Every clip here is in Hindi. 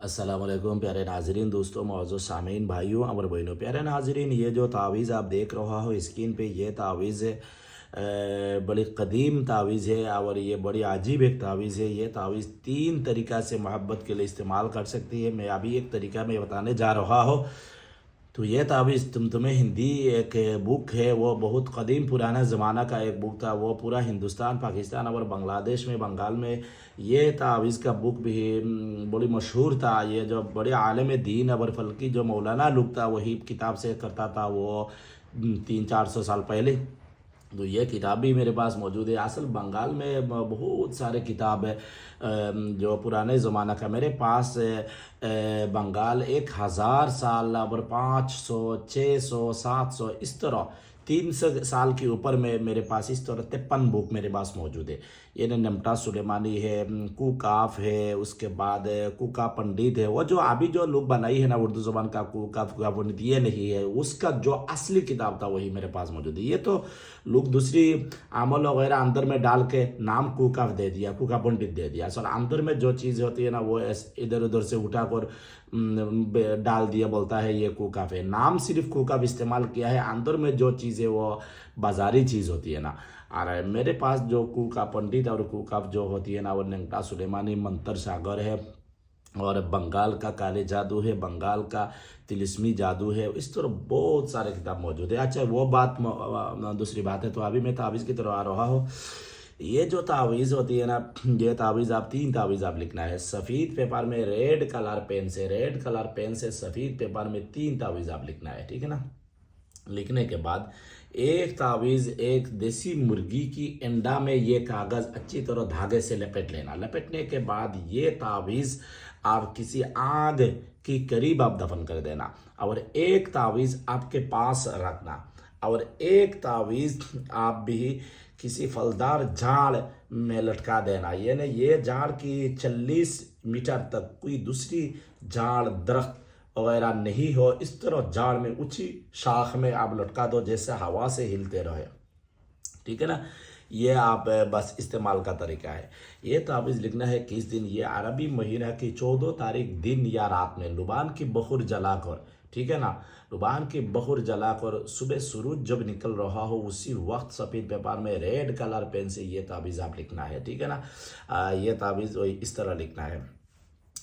अस्सलाम वालेकुम प्यारे नाजरीन, दोस्तों, मौजूद सामीन, भाइयों और बहनों। प्यारे नाजरीन, ये जो तावीज़ आप देख रहा हो स्क्रीन पे, ये तावीज़ बड़ी कदीम तावीज़ है और ये बड़ी अजीब एक तावीज़ है। ये तावीज़ तीन तरीक़ा से मोहब्बत के लिए इस्तेमाल कर सकती है। मैं अभी एक तरीका मैं बताने जा रहा हूँ। तो ये तावीज़ तुम्हें हिंदी एक बुक है, वो बहुत कदीम पुराना ज़माना का एक बुक था। वो पूरा हिंदुस्तान, पाकिस्तान और बांग्लादेश में, बंगाल में ये तावीज़ का बुक भी बड़ी मशहूर था। ये जो बड़े आलिम दीन और फल्की जो मौलाना लोग था, वही किताब से करता था वो 300-400 साल पहले। तो ये किताब भी मेरे पास मौजूद है। असल बंगाल में बहुत सारे किताब है जो पुराने ज़माना का मेरे पास बंगाल 1000 साल और 500, 600, 700 इस तरह 300 साल के ऊपर में मेरे पास इस तरह 53 बुक मेरे पास मौजूद है। ये नमटा सुलेमानी है, कुकाफ है, उसके बाद कुका पंडित है। वो जो अभी जो लोग बनाई है ना उर्दू ज़ुबान का कुकाफ कुका पंडित, ये नहीं है। उसका जो असली किताब था वही मेरे पास मौजूद है। ये तो लोग दूसरी अमल वगैरह अंदर में डाल के नाम कुकाफ दे दिया, कुका पंडित दे दिया। असल अंदर में जो चीज़ होती है ना वो इधर उधर से उठा कर डाल दिया, बोलता है ये कुकाफ है। नाम सिर्फ कुकाफ इस्तेमाल किया है, अंदर में जो चीज़ है वो बाजारी चीज़ होती है ना। और मेरे पास जो कुका पंडित और कुकाफ जो होती है ना, वो नंगटा सुलेमानी, मंतर सागर है, और बंगाल का काले जादू है, बंगाल का तिलिस्मी जादू है। इस तरह बहुत सारे किताब मौजूद है। अच्छा, वो बात दूसरी बात है। तो अभी मैं तावीज़ की तरफ आ रहा हूँ। ये जो तावीज़ होती है ना, ये तावीज़ आप तीन तावीज़ आप लिखना है सफ़ेद पेपर में, रेड कलर पेन से, रेड कलर पेन से सफ़ेद पेपर में तीन तावीज़ आप लिखना है, ठीक है ना। लिखने के बाद एक तावीज़ एक देसी मुर्गी की अंडा में ये कागज़ अच्छी तरह धागे से लपेट लेना। लपेटने के बाद ये तावीज़ आप किसी आग की करीब आप दफन कर देना, और एक तावीज़ आपके पास रखना, और एक तावीज़ आप भी किसी फलदार झाड़ में लटका देना। यानी ये झाड़ की 40 मीटर तक कोई दूसरी झाड़, दरख्त वगैरह नहीं हो, इस तरह झाड़ में ऊंची शाख में आप लटका दो, जैसे हवा से हिलते रहे, ठीक है ना। ये आप बस इस्तेमाल का तरीका है। ये तावीज़ लिखना है किस दिन, ये अरबी महीना की 14 तारीख दिन या रात में लुबान की बखुर जलाकर, ठीक है ना। लुबान की बखुर जलाकर सुबह सूरज जब निकल रहा हो उसी वक्त सफ़ेद पेपर में रेड कलर पेन से ये तावीज़ आप लिखना है, ठीक है ना। ये तावीज़ इस तरह लिखना है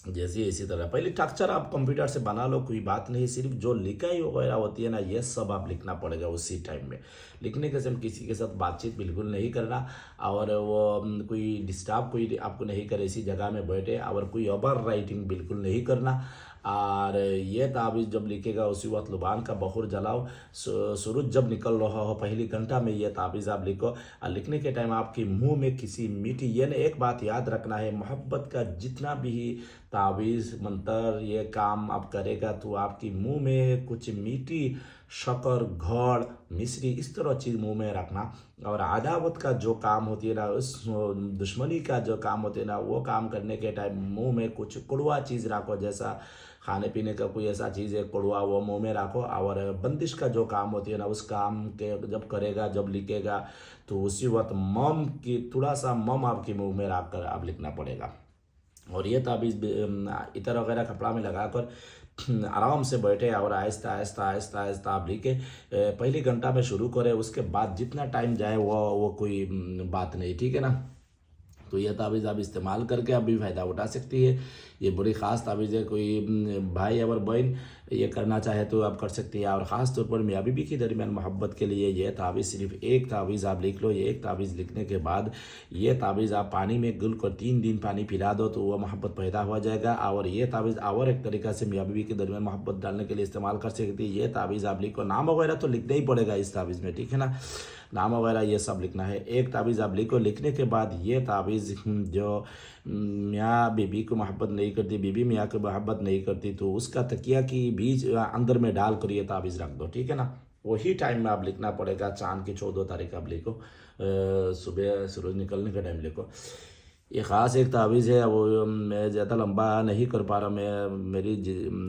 जैसे इसी तरह। पहले स्ट्रक्चर आप कंप्यूटर से बना लो, कोई बात नहीं। सिर्फ जो लिखाई वगैरह होती है ना, ये सब आप लिखना पड़ेगा उसी टाइम में। लिखने के समय किसी के साथ बातचीत बिल्कुल नहीं करना, और वो कोई डिस्टर्ब कोई आपको नहीं करे, इसी जगह में बैठे, और कोई ओवर राइटिंग बिल्कुल नहीं करना। और ये तावीज़ जब लिखेगा उसी वक्त लुबान का बखूर जलाओ, सूरज जब निकल रहा हो पहली घंटा में ये तावीज़ आप लिखो। और लिखने के टाइम आपके मुंह में किसी मीठी, यानी एक बात याद रखना है, मोहब्बत का जितना भी तावीज़ मंतर ये काम आप करेगा तो आपकी मुंह में कुछ मीठी शक्कर, घोड़, मिश्री इस तरह चीज़ मुंह में रखना। और अदावत का जो काम होती है ना, उस दुश्मनी का जो काम होती है ना, वो काम करने के टाइम मुंह में कुछ कड़वा चीज़ रखो, जैसा खाने पीने का कोई ऐसा चीज़ है कड़वा, वो मुंह में रखो। और बंदिश का जो काम होती है ना, उस काम के जब करेगा, जब लिखेगा, तो उसी वक्त मम की थोड़ा सा मम आपके मुंह में रख कर आप लिखना पड़ेगा। और ये ताबीज़ इतर वगैरह कपड़ा में लगाकर आराम से बैठे, और आहिस्ता आहिस्ता आहिस्ता आहिस्ता आप लिखे। पहली घंटा में शुरू करें, उसके बाद जितना टाइम जाए वो कोई बात नहीं, ठीक है ना। तो यह तावीज़ आप इस्तेमाल करके आप भी फ़ायदा उठा सकती है। ये बड़ी ख़ास तावीज़ है, कोई भाई और बहन ये करना चाहे तो आप कर सकती है। और ख़ास तौर पर मियाँ बीवी के दरमियान मोहब्बत के लिए ये तावीज़, सिर्फ एक तावीज़ आप लिख लो। ये एक तावीज़ लिखने के बाद ये तावीज़ आप पानी में गुल कर 3 दिन पानी पिला दो, तो वह मोहब्बत पैदा हो जाएगा। और ये तावीज़ और एक तरीका से मियाँ बीवी के दरमियान मोहब्बत डालने के लिए इस्तेमाल कर सकती है। ये तावीज़ आप लिखो, नाम वगैरह तो लिखना ही पड़ेगा इस तावीज़ में, ठीक है ना। नाम वगैरह ये सब लिखना है। एक तावीज़ आप लिखो, लिखने के बाद ये तावीज़ जो मियाँ बीबी को मोहब्बत नहीं करती, बीबी मियाँ को मोहब्बत नहीं करती, तो उसका तकिया की बीच अंदर में डाल कर ये तावीज़ रख दो, ठीक है ना। वही टाइम में आप लिखना पड़ेगा। चांद की 14 तारीख आप लिखो, सुबह सूरज निकलने का टाइम लिखो। ये ख़ास एक तावीज़ है। वो मैं ज़्यादा लंबा नहीं कर पा रहा, मैं मेरी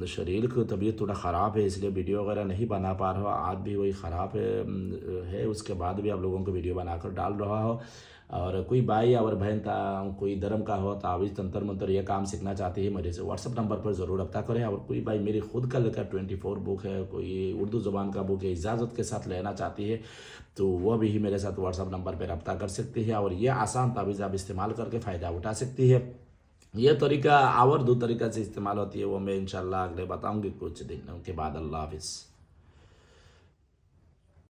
शरीर की तबीयत थोड़ा ख़राब है, इसलिए वीडियो वगैरह नहीं बना पा रहा हूँ। आज भी वही ख़राब है, उसके बाद भी आप लोगों को वीडियो बनाकर डाल रहा हो। और कोई भाई और बहन था, कोई धर्म का हो, तावीज़, तंत्र मंत्र, ये काम सीखना चाहती है, मेरे से व्हाट्सअप नंबर पर ज़रूर रब्ता करें। और कोई भाई मेरी खुद का लेकर 24 बुक है, कोई उर्दू ज़ुबान का बुक है, इजाज़त के साथ लेना चाहती है, तो वह भी मेरे साथ व्हाट्सअप नंबर पर रब्ता कर सकती है। और ये आसान तावीज़ आप इस्तेमाल करके फ़ायदा उठा सकती है। यह तरीका और दो तरीका से इस्तेमाल होती है, वो मैं इंशाल्लाह अगले बताऊंगी कुछ दिनों के बाद। अल्लाह हाफिज़।